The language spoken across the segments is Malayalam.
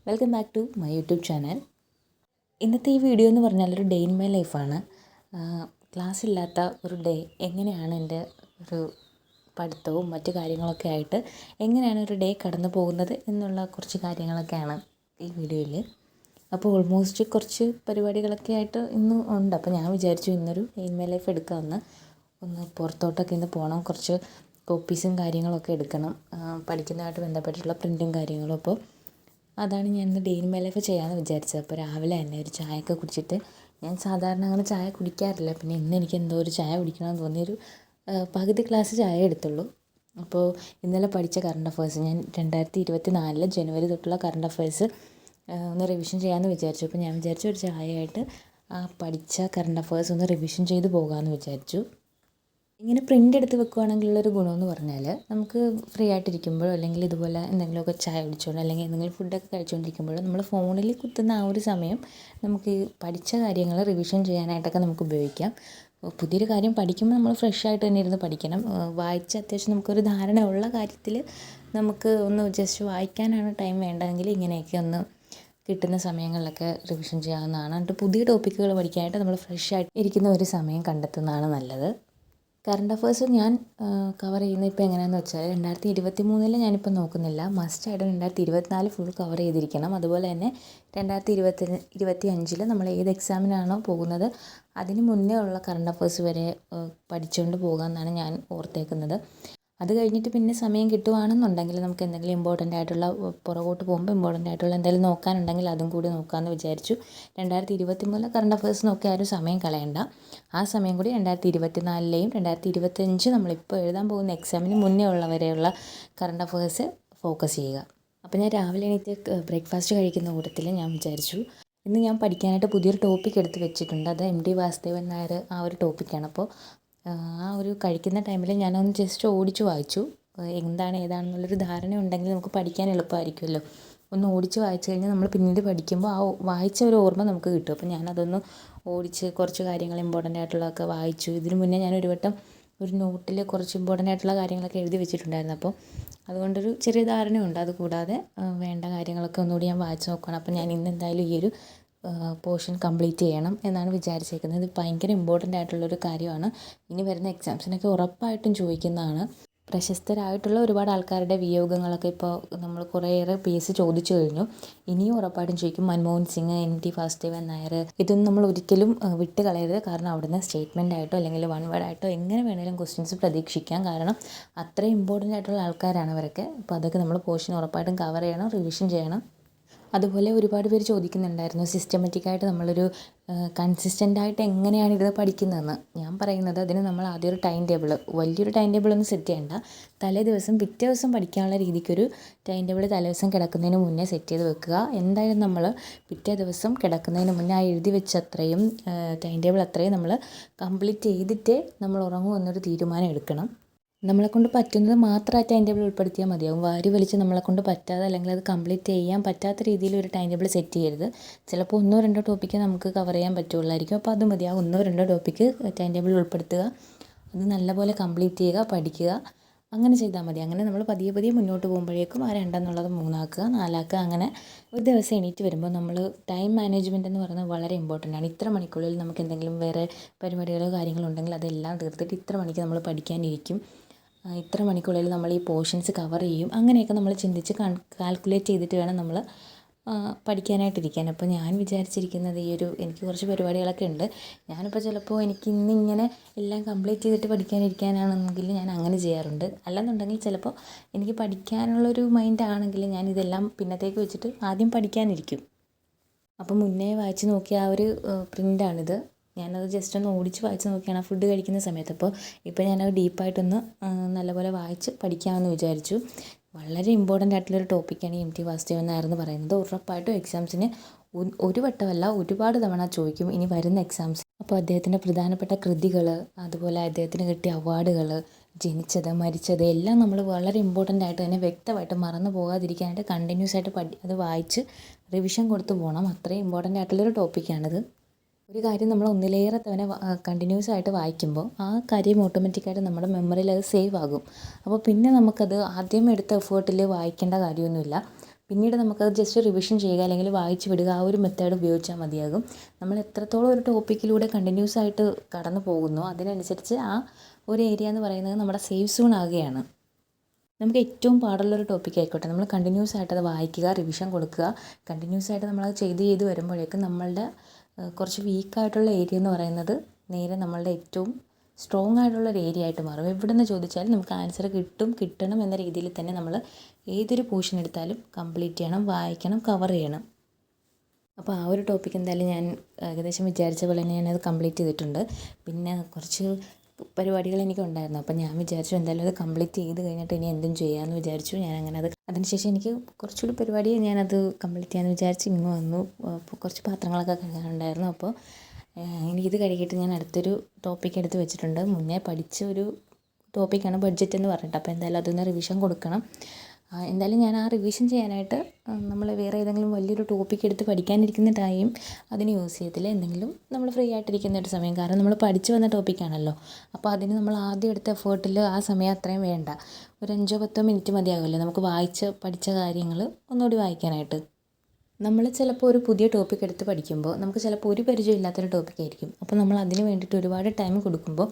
Welcome back to my YouTube channel. ഇന്നത്തെ ഈ വീഡിയോ എന്ന് പറഞ്ഞാൽ ഒരു ഡേ ഇൻ മൈ ലൈഫാണ്. ക്ലാസ് ഇല്ലാത്ത ഒരു ഡേ എങ്ങനെയാണ് എൻ്റെ ഒരു പഠിത്തവും മറ്റു കാര്യങ്ങളൊക്കെ ആയിട്ട് എങ്ങനെയാണ് ഒരു ഡേ കടന്നു പോകുന്നത് എന്നുള്ള കുറച്ച് കാര്യങ്ങളൊക്കെയാണ് ഈ വീഡിയോയിൽ. അപ്പോൾ ഓൾമോസ്റ്റ് കുറച്ച് പരിപാടികളൊക്കെ ആയിട്ട് ഇന്ന് ഉണ്ട്. അപ്പോൾ ഞാൻ വിചാരിച്ചു ഇന്നൊരു ഡേ ഇൻ മൈ ലൈഫ് എടുക്കാമെന്ന്. ഒന്ന് പുറത്തോട്ടൊക്കെ ഇന്ന് പോകണം, കുറച്ച് കോപ്പീസും കാര്യങ്ങളൊക്കെ എടുക്കണം, പഠിക്കുന്നതായിട്ട് ബന്ധപ്പെട്ടിട്ടുള്ള പ്രിൻറ്റും കാര്യങ്ങളും. അപ്പോൾ അതാണ് ഞാൻ ഇന്ന് ഡേ ഇൻ മൈ ലൈഫ് ചെയ്യാമെന്ന് വിചാരിച്ചത്. അപ്പോൾ രാവിലെ തന്നെ ഒരു ചായയൊക്കെ കുടിച്ചിട്ട്, ഞാൻ സാധാരണ അങ്ങനെ ചായ കുടിക്കാറില്ല, പിന്നെ ഇന്ന് എനിക്ക് എന്തോ ഒരു ചായ കുടിക്കണമെന്ന് തോന്നിയൊരു പകുതി ഗ്ലാസ് ചായ എടുത്തുള്ളൂ. അപ്പോൾ ഇന്നലെ പഠിച്ച കറണ്ട് അഫയേഴ്സ്, ഞാൻ 2024 ജനുവരി തൊട്ടുള്ള കറണ്ട് അഫയേഴ്സ് ഒന്ന് റിവിഷൻ ചെയ്യാമെന്ന് വിചാരിച്ചു. അപ്പോൾ ഞാൻ വിചാരിച്ചു ഒരു ചായയായിട്ട് പഠിച്ച കറണ്ട് അഫയേഴ്സ് ഒന്ന് റിവിഷൻ ചെയ്ത് പോകാമെന്ന് വിചാരിച്ചു. ഇങ്ങനെ പ്രിൻ്റ് എടുത്ത് വെക്കുകയാണെങ്കിലുള്ളൊരു ഗുണമെന്ന് പറഞ്ഞാൽ, നമുക്ക് ഫ്രീ ആയിട്ടിരിക്കുമ്പോഴോ അല്ലെങ്കിൽ ഇതുപോലെ എന്തെങ്കിലുമൊക്കെ ചായ കുടിച്ചുകൊണ്ടോ അല്ലെങ്കിൽ എന്തെങ്കിലും ഫുഡൊക്കെ കഴിച്ചുകൊണ്ടിരിക്കുമ്പോഴോ നമ്മൾ ഫോണിൽ കുത്തുന്ന ആ ഒരു സമയം നമുക്ക് ഈ പഠിച്ച കാര്യങ്ങൾ റിവിഷൻ ചെയ്യാനായിട്ടൊക്കെ നമുക്ക് ഉപയോഗിക്കാം. പുതിയൊരു കാര്യം പഠിക്കുമ്പോൾ നമ്മൾ ഫ്രഷ് ആയിട്ട് തന്നെ ഇരുന്ന് പഠിക്കണം. വായിച്ച് അത്യാവശ്യം നമുക്കൊരു ധാരണയുള്ള കാര്യത്തിൽ നമുക്ക് ഒന്ന് ജസ്റ്റ് വായിക്കാനാണ് ടൈം വേണ്ടതെങ്കിൽ ഇങ്ങനെയൊക്കെ ഒന്ന് കിട്ടുന്ന സമയങ്ങളിലൊക്കെ റിവിഷൻ ചെയ്യാവുന്നതാണ്. എന്നിട്ട് പുതിയ ടോപ്പിക്കുകൾ പഠിക്കാനായിട്ട് നമ്മൾ ഫ്രഷ് ആയിട്ട് ഇരിക്കുന്ന ഒരു സമയം കണ്ടെത്തുന്നതാണ് നല്ലത്. കറണ്ട് അഫയേഴ്സ് ഞാൻ കവർ ചെയ്യുന്നത് ഇപ്പോൾ എങ്ങനെയാണെന്ന് വെച്ചാൽ, 2023 ഞാനിപ്പോൾ നോക്കുന്നില്ല, മസ്റ്റായിട്ട് 2024 ഫുൾ കവർ ചെയ്തിരിക്കണം. അതുപോലെ തന്നെ 2025 നമ്മൾ ഏത് എക്സാമിനാണോ പോകുന്നത് അതിന് മുന്നേ ഉള്ള കറണ്ട് അഫയേഴ്സ് വരെ പഠിച്ചുകൊണ്ട് പോകാമെന്നാണ് ഞാൻ ഓർത്തേക്കുന്നത്. അത് കഴിഞ്ഞിട്ട് പിന്നെ സമയം കിട്ടുവാണെന്നുണ്ടെങ്കിൽ നമുക്ക് എന്തെങ്കിലും ഇമ്പോർട്ടൻ്റ് ആയിട്ടുള്ള, പുറകോട്ട് പോകുമ്പോൾ ഇമ്പോർട്ടൻ്റ് ആയിട്ടുള്ള എന്തെങ്കിലും നോക്കാനുണ്ടെങ്കിൽ അതും കൂടി നോക്കാമെന്ന് വിചാരിച്ചു. 2023 കറണ്ട് അഫയേഴ്സ് നോക്കി ആരും സമയം കളയണ്ട. ആ സമയം കൂടി 2024 2025 നമ്മളിപ്പോൾ എഴുതാൻ പോകുന്ന എക്സാമിന് മുന്നേ ഉള്ളവരെയുള്ള കറണ്ട് അഫയേഴ്സ് ഫോക്കസ് ചെയ്യുക. അപ്പോൾ ഞാൻ രാവിലെ എണീറ്റ് ബ്രേക്ക്ഫാസ്റ്റ് കഴിക്കുന്ന കൂട്ടത്തിൽ ഞാൻ വിചാരിച്ചു ഇന്ന് ഞാൻ പഠിക്കാനായിട്ട് പുതിയൊരു ടോപ്പിക് എടുത്ത് വെച്ചിട്ടുണ്ട്. അത് MT വാസുദേവൻ നായർ ആ ഒരു ടോപ്പിക്കാണ്. അപ്പോൾ ആ ഒരു കഴിക്കുന്ന ടൈമിൽ ഞാനൊന്ന് ജസ്റ്റ് ഓടിച്ച് വായിച്ചു. എന്താണ് ഏതാണെന്നുള്ളൊരു ധാരണ ഉണ്ടെങ്കിൽ നമുക്ക് പഠിക്കാൻ എളുപ്പമായിരിക്കുമല്ലോ. ഒന്ന് ഓടിച്ച് വായിച്ചു കഴിഞ്ഞാൽ നമ്മൾ പിന്നീട് പഠിക്കുമ്പോൾ ആ വായിച്ച ഒരു ഓർമ്മ നമുക്ക് കിട്ടും. അപ്പോൾ ഞാനതൊന്ന് ഓടിച്ച് കുറച്ച് കാര്യങ്ങൾ ഇമ്പോർട്ടൻ്റ് ആയിട്ടുള്ളതൊക്കെ വായിച്ചു. ഇതിന് മുന്നേ ഞാൻ ഒരു വട്ടം ഒരു നോട്ടിൽ കുറച്ച് ഇമ്പോർട്ടൻ്റ് ആയിട്ടുള്ള കാര്യങ്ങളൊക്കെ എഴുതി വെച്ചിട്ടുണ്ടായിരുന്നു. അപ്പോൾ അതുകൊണ്ടൊരു ചെറിയ ധാരണയുണ്ട്. അതുകൂടാതെ വേണ്ട കാര്യങ്ങളൊക്കെ ഒന്നുകൂടി ഞാൻ വായിച്ച് നോക്കണം. അപ്പോൾ ഞാൻ ഇന്ന് എന്തായാലും ഈ ഒരു പോർഷൻ കംപ്ലീറ്റ് ചെയ്യണം എന്നാണ് വിചാരിച്ചേക്കുന്നത്. ഇത് ഭയങ്കര ഇമ്പോർട്ടൻ്റ് ആയിട്ടുള്ളൊരു കാര്യമാണ്. ഇനി വരുന്ന എക്സാംസിനൊക്കെ ഉറപ്പായിട്ടും ചോദിക്കുന്നതാണ്. പ്രശസ്തരായിട്ടുള്ള ഒരുപാട് ആൾക്കാരുടെ വിയോഗങ്ങളൊക്കെ ഇപ്പോൾ നമ്മൾ കുറേയേറെ PSC ചോദിച്ചു കഴിഞ്ഞു. ഇനിയും ഉറപ്പായിട്ടും ചോദിക്കും. മൻമോഹൻ സിംഗ്, MT വാസുദേവൻ നായർ, ഇതൊന്നും നമ്മൾ ഒരിക്കലും വിട്ട് കളയരുത്. കാരണം അവിടുന്ന് സ്റ്റേറ്റ്മെൻ്റ് ആയിട്ടോ അല്ലെങ്കിൽ വൺ വേർഡ് ആയിട്ടോ എങ്ങനെ വേണേലും ക്വസ്റ്റ്യൻസ് പ്രതീക്ഷിക്കാം. കാരണം അത്രയും ഇമ്പോർട്ടൻ്റ് ആയിട്ടുള്ള ആൾക്കാരാണ് അവരൊക്കെ. അപ്പോൾ അതൊക്കെ നമ്മൾ പോർഷൻ ഉറപ്പായിട്ടും കവർ ചെയ്യണം, റിവിഷൻ ചെയ്യണം. അതുപോലെ ഒരുപാട് പേര് ചോദിക്കുന്നുണ്ടായിരുന്നു സിസ്റ്റമാറ്റിക്കായിട്ട് നമ്മളൊരു കൺസിസ്റ്റൻ്റായിട്ട് എങ്ങനെയാണ് ഇത് പഠിക്കുന്നതെന്ന്. ഞാൻ പറയുന്നത് അതിന് നമ്മൾ ആദ്യം ഒരു ടൈം ടേബിൾ, വലിയൊരു ടൈം ടേബിളൊന്നും സെറ്റ് ചെയ്യേണ്ട. തലേ ദിവസം പിറ്റേ ദിവസം പഠിക്കാനുള്ള രീതിക്കൊരു ടൈം ടേബിൾ തലേ ദിവസം കിടക്കുന്നതിന് മുന്നേ സെറ്റ് ചെയ്ത് വെക്കുക. എന്തായാലും നമ്മൾ പിറ്റേ ദിവസം കിടക്കുന്നതിന് മുന്നേ ആ എഴുതി വെച്ച അത്രയും ടൈം ടേബിൾ അത്രയും നമ്മൾ കംപ്ലീറ്റ് ചെയ്തിട്ടേ നമ്മൾ ഉറങ്ങുമെന്നൊരു തീരുമാനം എടുക്കണം. നമ്മളെക്കൊണ്ട് പറ്റുന്നത് മാത്രം ആ ടൈം ടേബിൾ ഉൾപ്പെടുത്തിയാൽ മതിയാവും. വാരി വലിച്ച് നമ്മളെക്കൊണ്ട് പറ്റാതെ അല്ലെങ്കിൽ അത് കംപ്ലീറ്റ് ചെയ്യാൻ പറ്റാത്ത രീതിയിൽ ഒരു ടൈം ടേബിൾ സെറ്റ് ചെയ്യരുത്. ചിലപ്പോൾ 1-2 ടോപ്പിക്ക് നമുക്ക് കവർ ചെയ്യാൻ പറ്റുള്ളായിരിക്കും. അപ്പോൾ അത് മതി. ആ 1-2 ടോപ്പിക്ക് ടൈം ടേബിളിൽ ഉൾപ്പെടുത്തുക, അത് നല്ലപോലെ കംപ്ലീറ്റ് ചെയ്യുക, പഠിക്കുക. അങ്ങനെ ചെയ്താൽ മതി. അങ്ങനെ നമ്മൾ പതിയെ പതിയെ മുന്നോട്ട് പോകുമ്പോഴേക്കും ആ 2 എന്നുള്ളത് 3 ആക്കുക, 4 ആക്കുക. അങ്ങനെ ഒരു ദിവസം എണീറ്റ് വരുമ്പോൾ നമ്മൾ ടൈം മാനേജ്മെൻറ്റ് എന്ന് പറയുന്നത് വളരെ ഇമ്പോർട്ടൻ്റ് ആണ്. ഇത്ര മണിക്കുള്ളിൽ നമുക്ക് എന്തെങ്കിലും വേറെ പരിപാടികളോ കാര്യങ്ങളോ ഉണ്ടെങ്കിൽ അതെല്ലാം തീർത്തിട്ട് ഇത്ര മണിക്ക് നമ്മൾ പഠിക്കാനിരിക്കും, ഇത്ര മണിക്കുള്ളിൽ നമ്മൾ ഈ പോർഷൻസ് കവർ ചെയ്യും. അങ്ങനെയൊക്കെ നമ്മൾ ചിന്തിച്ച് കാൽക്കുലേറ്റ് ചെയ്തിട്ട് വേണം നമ്മൾ പഠിക്കാനായിട്ടിരിക്കാൻ. അപ്പോൾ ഞാൻ വിചാരിച്ചിരിക്കുന്നത് എനിക്ക് കുറച്ച് പരിപാടികളൊക്കെ ഉണ്ട്. ഞാനിപ്പോൾ ചിലപ്പോൾ എനിക്ക് ഇന്നിങ്ങനെ എല്ലാം കംപ്ലീറ്റ് ചെയ്തിട്ട് പഠിക്കാനിരിക്കാനാണെങ്കിൽ ഞാൻ അങ്ങനെ ചെയ്യാറുണ്ട്. അല്ലെന്നുണ്ടെങ്കിൽ ചിലപ്പോൾ എനിക്ക് പഠിക്കാനുള്ളൊരു മൈൻഡ് ആണെങ്കിൽ ഞാൻ ഇതെല്ലാം പിന്നത്തേക്ക് വെച്ചിട്ട് ആദ്യം പഠിക്കാനിരിക്കും. അപ്പോൾ മുന്നേ വായിച്ച് നോക്കിയ ആ ഒരു പ്രിൻ്റാണിത്. ഞാനത് ജസ്റ്റ് ഒന്ന് ഓടിച്ച് വായിച്ച് നോക്കിയാണ് ഫുഡ് കഴിക്കുന്ന സമയത്ത്. അപ്പോൾ ഇപ്പോൾ ഞാനത് ഡീപ്പായിട്ടൊന്ന് നല്ലപോലെ വായിച്ച് പഠിക്കാമെന്ന് വിചാരിച്ചു. വളരെ ഇമ്പോർട്ടൻ്റ് ആയിട്ടുള്ളൊരു ടോപ്പിക്കാണ് ഈ MT വാസുദേവൻ നായർ എന്ന് പറയുന്നത്. ഉറപ്പായിട്ടും എക്സാംസിന് ഒരു വട്ടമല്ല ഒരുപാട് തവണ ചോദിക്കും ഇനി വരുന്ന എക്സാംസ്. അപ്പോൾ അദ്ദേഹത്തിൻ്റെ പ്രധാനപ്പെട്ട കൃതികൾ, അതുപോലെ അദ്ദേഹത്തിന് കിട്ടിയ അവാർഡുകൾ, ജനിച്ചത് മരിച്ചത് എല്ലാം നമ്മൾ വളരെ ഇമ്പോർട്ടൻ്റ് ആയിട്ട് തന്നെ വ്യക്തമായിട്ട് മറന്നു പോകാതിരിക്കാനായിട്ട് കണ്ടിന്യൂസ് ആയിട്ട് അത് വായിച്ച് റിവിഷൻ കൊടുത്ത് പോകണം. അത്രയും ഇമ്പോർട്ടൻ്റ് ആയിട്ടുള്ളൊരു ടോപ്പിക്കാണിത്. ഒരു കാര്യം നമ്മൾ ഒന്നിലേറെ തവണ കണ്ടിന്യൂസ് ആയിട്ട് വായിക്കുമ്പോൾ ആ കാര്യം ഓട്ടോമാറ്റിക്കായിട്ട് നമ്മുടെ മെമ്മറിയിൽ അത് സേവ് ആകും. അപ്പോൾ പിന്നെ നമുക്കത് ആദ്യം എടുത്ത എഫേർട്ടിൽ വായിക്കേണ്ട കാര്യമൊന്നുമില്ല. പിന്നീട് നമുക്കത് ജസ്റ്റ് റിവിഷൻ ചെയ്യുക അല്ലെങ്കിൽ വായിച്ച് വിടുക, ആ ഒരു മെത്തേഡ് ഉപയോഗിച്ചാൽ മതിയാകും. നമ്മൾ എത്രത്തോളം ഒരു ടോപ്പിക്കിലൂടെ കണ്ടിന്യൂസ് ആയിട്ട് കടന്നു പോകുന്നോ അതിനനുസരിച്ച് ആ ഒരു ഏരിയ എന്ന് പറയുന്നത് നമ്മുടെ സേഫ് സോൺ ആകുകയാണ്. നമുക്ക് ഏറ്റവും പാടുള്ളൊരു ടോപ്പിക് ആയിക്കോട്ടെ, നമ്മൾ കണ്ടിന്യൂസ് ആയിട്ട് അത് വായിക്കുക, റിവിഷൻ കൊടുക്കുക, കണ്ടിന്യൂസ് ആയിട്ട് നമ്മളത് ചെയ്ത് വരുമ്പോഴേക്കും നമ്മളുടെ കുറച്ച് വീക്കായിട്ടുള്ള ഏരിയ എന്ന് പറയുന്നത് നേരെ നമ്മളുടെ ഏറ്റവും സ്ട്രോങ് ആയിട്ടുള്ള ഒരു ഏരിയ ആയിട്ട് മാറും. എവിടെ നിന്ന് ചോദിച്ചാലും നമുക്ക് ആൻസർ കിട്ടണം എന്ന രീതിയിൽ തന്നെ നമ്മൾ ഏതൊരു പോർഷൻ എടുത്താലും കംപ്ലീറ്റ് ചെയ്യണം, വായിക്കണം, കവർ ചെയ്യണം. അപ്പോൾ ആ ഒരു ടോപ്പിക് എന്തായാലും ഞാൻ ഏകദേശം വിചാരിച്ച പോലെ തന്നെ ഞാനത് കംപ്ലീറ്റ് ചെയ്തിട്ടുണ്ട്. പിന്നെ കുറച്ച് പരിപാടികൾ എനിക്കുണ്ടായിരുന്നു. അപ്പോൾ ഞാൻ വിചാരിച്ചു എന്തായാലും അത് കംപ്ലീറ്റ് ചെയ്ത് കഴിഞ്ഞിട്ട് ഇനി എന്തും ചെയ്യാമെന്ന് വിചാരിച്ചു. ഞാൻ അങ്ങനെ അതിനുശേഷം എനിക്ക് കുറച്ചുകൂടി പരിപാടി ഞാനത് കംപ്ലീറ്റ് ചെയ്യാമെന്ന് വിചാരിച്ച് ഇങ്ങ് വന്നു. അപ്പോൾ കുറച്ച് പാത്രങ്ങളൊക്കെ കഴുകാനുണ്ടായിരുന്നു. അപ്പോൾ എനിക്കിത് കഴുകിയിട്ട് ഞാൻ അടുത്തൊരു ടോപ്പിക് എടുത്ത് വെച്ചിട്ടുണ്ട്. മുന്നേ പഠിച്ച ഒരു ടോപ്പിക്കാണ് ബഡ്ജറ്റ് എന്ന് പറഞ്ഞിട്ട്. അപ്പോൾ എന്തായാലും അതൊന്ന് റിവിഷൻ കൊടുക്കണം. എന്തായാലും ഞാൻ ആ റിവിഷൻ ചെയ്യാനായിട്ട് നമ്മൾ വേറെ ഏതെങ്കിലും വലിയൊരു ടോപ്പിക് എടുത്ത് പഠിക്കാനിരിക്കുന്ന ടൈം അതിന് യൂസ് ചെയ്യത്തില്ല. എന്തെങ്കിലും നമ്മൾ ഫ്രീ ആയിട്ടിരിക്കുന്ന ഒരു സമയം, കാരണം നമ്മൾ പഠിച്ചു വന്ന ടോപ്പിക്കാണല്ലോ. അപ്പോൾ അതിന് നമ്മൾ ആദ്യം എടുത്ത എഫേർട്ടിൽ ആ സമയം അത്രയും വേണ്ട, ഒരു 5-10 മിനിറ്റ് മതിയാകുമല്ലോ നമുക്ക് പഠിച്ച കാര്യങ്ങൾ ഒന്നുകൂടി വായിക്കാനായിട്ട്. നമ്മൾ ചിലപ്പോൾ ഒരു പുതിയ ടോപ്പിക് എടുത്ത് പഠിക്കുമ്പോൾ നമുക്ക് ചിലപ്പോൾ ഒരു പരിചയമില്ലാത്തൊരു ടോപ്പിക്കായിരിക്കും. അപ്പോൾ നമ്മൾ അതിന് വേണ്ടിയിട്ട് ഒരുപാട് ടൈം കൊടുക്കുമ്പോൾ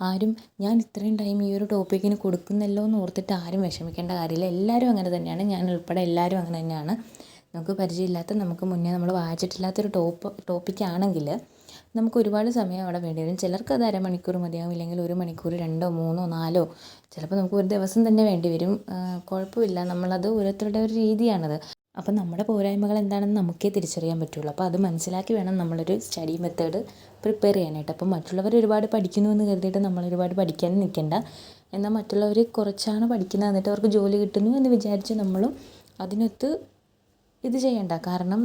ആരും ഞാൻ ഇത്രയും ടൈം ഈ ഒരു ടോപ്പിക്കിന് കൊടുക്കുന്നല്ലോ എന്ന് ഓർത്തിട്ട് ആരും വിഷമിക്കേണ്ട കാര്യമില്ല. എല്ലാവരും അങ്ങനെ തന്നെയാണ്, ഞാൻ ഉൾപ്പെടെ എല്ലാവരും അങ്ങനെ തന്നെയാണ്. നമുക്ക് പരിചയമില്ലാത്ത, നമുക്ക് മുന്നേ നമ്മൾ വായിച്ചിട്ടില്ലാത്തൊരു ടോപ്പിക്കാണെങ്കിൽ നമുക്ക് ഒരുപാട് സമയം അവിടെ വേണ്ടി വരും. ചിലർക്ക് അത് അരമണിക്കൂർ മതിയാവും, ഇല്ലെങ്കിൽ 1 മണിക്കൂർ, 2, 3, 4, ചിലപ്പോൾ നമുക്ക് ഒരു ദിവസം തന്നെ വേണ്ടി വരും. കുഴപ്പമില്ല, നമ്മളത് ഓരോരുത്തരുടെ ഒരു രീതിയാണത്. അപ്പം നമ്മുടെ പോരായ്മകൾ എന്താണെന്ന് നമുക്കേ തിരിച്ചറിയാൻ പറ്റുള്ളൂ. അപ്പോൾ അത് മനസ്സിലാക്കി വേണം നമ്മളൊരു സ്റ്റഡി മെത്തേഡ് പ്രിപ്പയർ ചെയ്യാനായിട്ട്. അപ്പം മറ്റുള്ളവർ ഒരുപാട് പഠിക്കുന്നു എന്ന് കരുതിയിട്ട് നമ്മൾ ഒരുപാട് പഠിക്കാനും നിൽക്കേണ്ട. എന്നാൽ മറ്റുള്ളവർ കുറച്ചാണ് പഠിക്കുന്നത്, എന്നിട്ട് അവർക്ക് ജോലി കിട്ടുന്നു എന്ന് വിചാരിച്ച് നമ്മളും അതിനൊത്ത് ഇത് ചെയ്യണ്ട. കാരണം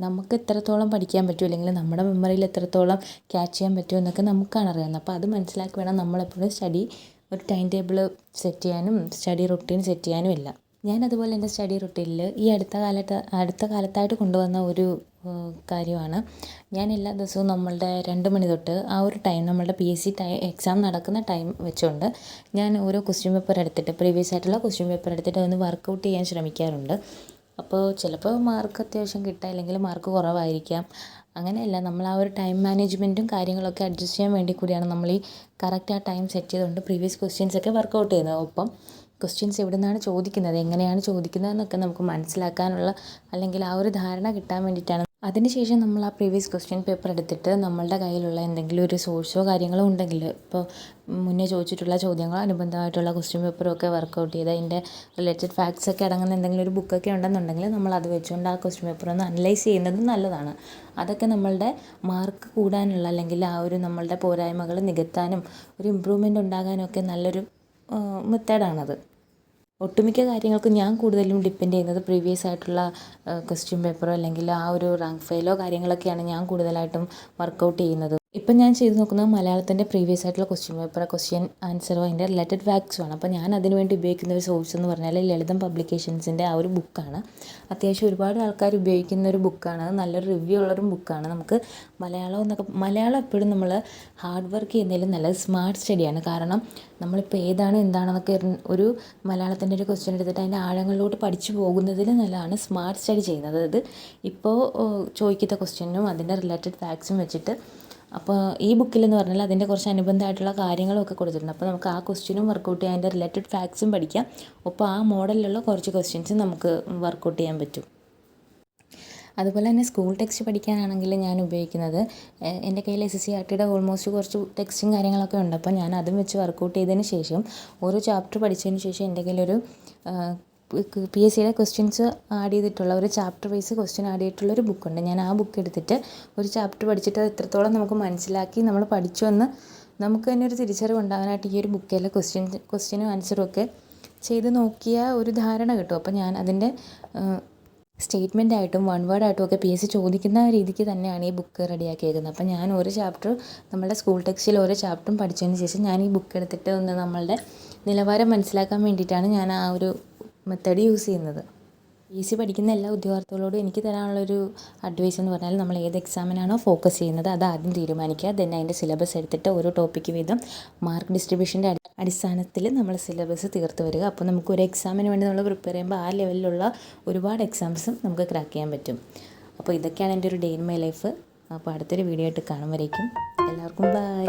നമുക്ക് എത്രത്തോളം പഠിക്കാൻ പറ്റും, അല്ലെങ്കിൽ നമ്മുടെ മെമ്മറിയിൽ എത്രത്തോളം ക്യാച്ച് ചെയ്യാൻ പറ്റും എന്നൊക്കെ നമുക്കാണ് അറിയാവുന്നത്. അപ്പോൾ അത് മനസ്സിലാക്കി വേണം നമ്മളെപ്പോഴും ഒരു ടൈം ടേബിൾ സെറ്റ് ചെയ്യാനും സ്റ്റഡി റൊട്ടീൻ സെറ്റ് ചെയ്യാനും എല്ലാം. ഞാനതുപോലെ എൻ്റെ സ്റ്റഡി റൊട്ടീനിൽ ഈ അടുത്ത കാലത്തായിട്ട് കൊണ്ടുവന്ന ഒരു കാര്യമാണ്, ഞാൻ എല്ലാ ദിവസവും നമ്മളുടെ 2 മണി തൊട്ട് ആ ഒരു ടൈം നമ്മളുടെ PSC എക്സാം നടക്കുന്ന ടൈം വെച്ചുകൊണ്ട് ഞാൻ ഓരോ ക്വസ്റ്റ്യൻ പേപ്പർ എടുത്തിട്ട്, പ്രീവിയസ് ആയിട്ടുള്ള ക്വസ്റ്റ്യൻ പേപ്പർ എടുത്തിട്ട് ഒന്ന് വർക്കൗട്ട് ചെയ്യാൻ ശ്രമിക്കാറുണ്ട്. അപ്പോൾ ചിലപ്പോൾ മാർക്ക് അത്യാവശ്യം കിട്ടാം, അല്ലെങ്കിൽ മാർക്ക് കുറവായിരിക്കാം. അങ്ങനെയല്ല, നമ്മൾ ആ ഒരു ടൈം മാനേജ്മെൻറ്റും കാര്യങ്ങളൊക്കെ അഡ്ജസ്റ്റ് ചെയ്യാൻ വേണ്ടി കൂടിയാണ് നമ്മൾ ഈ കറക്റ്റ് ആ ടൈം സെറ്റ് ചെയ്തുകൊണ്ട് പ്രീവിയസ് ക്വസ്റ്റ്യൻസൊക്കെ വർക്കൗട്ട് ചെയ്യുന്നത്. ഒപ്പം ക്വസ്റ്റ്യൻസ് എവിടെ നിന്നാണ് ചോദിക്കുന്നത്, എങ്ങനെയാണ് ചോദിക്കുന്നതെന്നൊക്കെ നമുക്ക് മനസ്സിലാക്കാനുള്ള, അല്ലെങ്കിൽ ആ ഒരു ധാരണ കിട്ടാൻ വേണ്ടിയിട്ടാണ്. അതിനുശേഷം നമ്മൾ ആ പ്രീവിയസ് ക്വസ്റ്റ്യൻ പേപ്പർ എടുത്തിട്ട് നമ്മളുടെ കയ്യിലുള്ള എന്തെങ്കിലും ഒരു സോഴ്സോ കാര്യങ്ങളോ ഉണ്ടെങ്കിൽ, ഇപ്പോൾ മുന്നേ ചോദിച്ചിട്ടുള്ള ചോദ്യങ്ങളോ അനുബന്ധമായിട്ടുള്ള ക്വസ്റ്റ്യൻ പേപ്പറോ ഒക്കെ വർക്കൗട്ട് ചെയ്ത് അതിൻ്റെ റിലേറ്റഡ് ഫാക്ട്സ് ഒക്കെ അടങ്ങുന്ന എന്തെങ്കിലും ഒരു ബുക്കൊക്കെ ഉണ്ടെന്നുണ്ടെങ്കിൽ നമ്മൾ അത് വെച്ചുകൊണ്ട് ആ ക്വസ്റ്റ്യൻ പേപ്പർ ഒന്ന് അനലൈസ് ചെയ്യുന്നത് നല്ലതാണ്. അതൊക്കെ നമ്മളുടെ മാർക്ക് കൂടാനുള്ള, അല്ലെങ്കിൽ ആ ഒരു നമ്മളുടെ പോരായ്മകൾ നികത്താനും ഒരു ഇമ്പ്രൂവ്മെൻ്റ് ഉണ്ടാകാനും ഒക്കെ നല്ലൊരു മെത്തേഡാണത്. ഒട്ടുമിക്ക കാര്യങ്ങൾക്കും ഞാൻ കൂടുതലും ഡിപ്പെൻഡ് ചെയ്യുന്നത് പ്രീവിയസ് ആയിട്ടുള്ള ക്വസ്റ്റ്യൻ പേപ്പറോ അല്ലെങ്കിൽ ആ ഒരു റാങ്ക് ഫയലോ കാര്യങ്ങളൊക്കെയാണ് ഞാൻ കൂടുതലായിട്ടും വർക്കൗട്ട് ചെയ്യുന്നത്. ഇപ്പം ഞാൻ ചെയ്ത് നോക്കുന്നത് മലയാളത്തിൻ്റെ പ്രീവിയസ് ആയിട്ടുള്ള ക്വസ്റ്റ്യൻ പേപ്പർ, ക്വസ്റ്റ്യൻ ആൻസറോ അതിൻ്റെ റിലേറ്റഡ് ഫാക്ട്സുമാണ്. അപ്പോൾ ഞാൻ അതിന് വേണ്ടി ഉപയോഗിക്കുന്ന ഒരു സോഴ്സ് എന്ന് പറഞ്ഞാൽ ലളിതം പബ്ലിക്കേഷൻസിൻ്റെ ആ ഒരു ബുക്കാണ്. അത്യാവശ്യം ഒരുപാട് ആൾക്കാർ ഉപയോഗിക്കുന്ന ഒരു ബുക്കാണ്, നല്ലൊരു റിവ്യൂ ഉള്ളൊരു ബുക്കാണ്. നമുക്ക് മലയാളം എപ്പോഴും നമ്മൾ ഹാർഡ് വർക്ക് ചെയ്യുന്നതിലും നല്ലത് സ്മാർട്ട് സ്റ്റഡിയാണ്. കാരണം നമ്മളിപ്പോൾ എന്താണെന്നൊക്കെ ഒരു മലയാളത്തിൻ്റെ ഒരു ക്വസ്റ്റ്യൻ എടുത്തിട്ട് അതിൻ്റെ ആഴങ്ങളിലോട്ട് പഠിച്ചു പോകുന്നതിൽ നല്ലതാണ് സ്മാർട്ട് സ്റ്റഡി ചെയ്യുന്നത്. അത് ഇപ്പോൾ ചോദിക്കുന്ന ക്വസ്റ്റ്യനും അതിൻ്റെ റിലേറ്റഡ് ഫാക്ട്സും വെച്ചിട്ട്, അപ്പോൾ ഈ ബുക്കിലെന്ന് പറഞ്ഞാൽ അതിൻ്റെ കുറച്ച് അനുബന്ധമായിട്ടുള്ള കാര്യങ്ങളൊക്കെ കൊടുത്തിട്ടുണ്ട്. അപ്പോൾ നമുക്ക് ആ ക്വസ്റ്റ്യനും വർക്കൗട്ട് ചെയ്യാൻ, അതിൻ്റെ റിലേറ്റഡ് ഫാക്ട്സും പഠിക്കാം. ഒപ്പം ആ മോഡലിലുള്ള കുറച്ച് ക്വസ്റ്റ്യൻസും നമുക്ക് വർക്കൗട്ട് ചെയ്യാൻ പറ്റും. അതുപോലെ തന്നെ സ്കൂൾ ടെക്സ്റ്റ് പഠിക്കാനാണെങ്കിൽ ഞാൻ ഉപയോഗിക്കുന്നത്, എൻ്റെ കയ്യിൽ SSCRTയുടെ ഓൾമോസ്റ്റ് കുറച്ച് ടെക്സ്റ്റും കാര്യങ്ങളൊക്കെ ഉണ്ട്. അപ്പോൾ ഞാൻ അതും വെച്ച് വർക്കൗട്ട് ചെയ്തതിന് ശേഷം ഓരോ ചാപ്റ്റർ പഠിച്ചതിന് ശേഷം എൻ്റെ കയ്യിലൊരു PSCയുടെ ക്വസ്റ്റ്യൻസ് ആഡ് ചെയ്തിട്ടുള്ള ഒരു ചാപ്റ്റർ വൈസ് ക്വസ്റ്റ്യൻ ആഡ് ചെയ്തിട്ടുള്ളൊരു ബുക്കുണ്ട്. ഞാൻ ആ ബുക്ക് എടുത്തിട്ട് ഒരു ചാപ്റ്റർ പഠിച്ചിട്ട് അത് എത്രത്തോളം നമുക്ക് മനസ്സിലാക്കി നമ്മൾ പഠിച്ചു എന്ന് നമുക്ക് തന്നെ ഒരു തിരിച്ചറിവ് ഉണ്ടാകാനായിട്ട് ഈ ഒരു ബുക്കിലെ ക്വസ്റ്റ്യനും ആൻസറും ഒക്കെ ചെയ്ത് നോക്കിയ ഒരു ധാരണ കിട്ടും. അപ്പോൾ ഞാൻ അതിൻ്റെ സ്റ്റേറ്റ്മെൻ്റ് ആയിട്ടും വൺ വേർഡ് ആയിട്ടും ഒക്കെ PSC ചോദിക്കുന്ന രീതിക്ക് തന്നെയാണ് ഈ ബുക്ക് റെഡിയാക്കിയേക്കുന്നത്. അപ്പോൾ ഞാൻ ഒരു ചാപ്റ്റർ നമ്മളുടെ സ്കൂൾ ടെക്സ്റ്റിൽ ഓരോ ചാപ്റ്ററും പഠിച്ചതിന് ശേഷം ഞാൻ ഈ ബുക്ക് എടുത്തിട്ട് നമ്മളുടെ നിലവാരം മനസ്സിലാക്കാൻ വേണ്ടിയിട്ടാണ് ഞാൻ ആ ഒരു മെത്തേഡ് യൂസ് ചെയ്യുന്നത്. PSC പഠിക്കുന്ന എല്ലാ ഉദ്യോഗാർത്ഥികളോടും എനിക്ക് തരാനുള്ളൊരു അഡ്വൈസ് എന്ന് പറഞ്ഞാൽ നമ്മൾ ഏത് എക്സാമിനാണോ ഫോക്കസ് ചെയ്യുന്നത് അത് ആദ്യം തീരുമാനിക്കുക. ദെൻ അതിൻ്റെ സിലബസ് എടുത്തിട്ട് ഓരോ ടോപ്പിക്ക് വീതം മാർക്ക് ഡിസ്ട്രിബ്യൂഷൻ്റെ അടിസ്ഥാനത്തിൽ നമ്മൾ സിലബസ് തീർത്ത് വരിക. അപ്പോൾ നമുക്ക് ഒരു എക്സാമിന് വേണ്ടി നമ്മൾ പ്രിപ്പയർ ചെയ്യുമ്പോൾ ആ ലെവലിലുള്ള ഒരുപാട് എക്സാംസും നമുക്ക് ക്രാക്ക് ചെയ്യാൻ പറ്റും. അപ്പോൾ ഇതൊക്കെയാണ് എൻ്റെ ഒരു ഡേ ഇൻ മൈ ലൈഫ്. അപ്പോൾ അടുത്തൊരു വീഡിയോ ആയിട്ട് കാണും വരേക്കും എല്ലാവർക്കും ബൈ.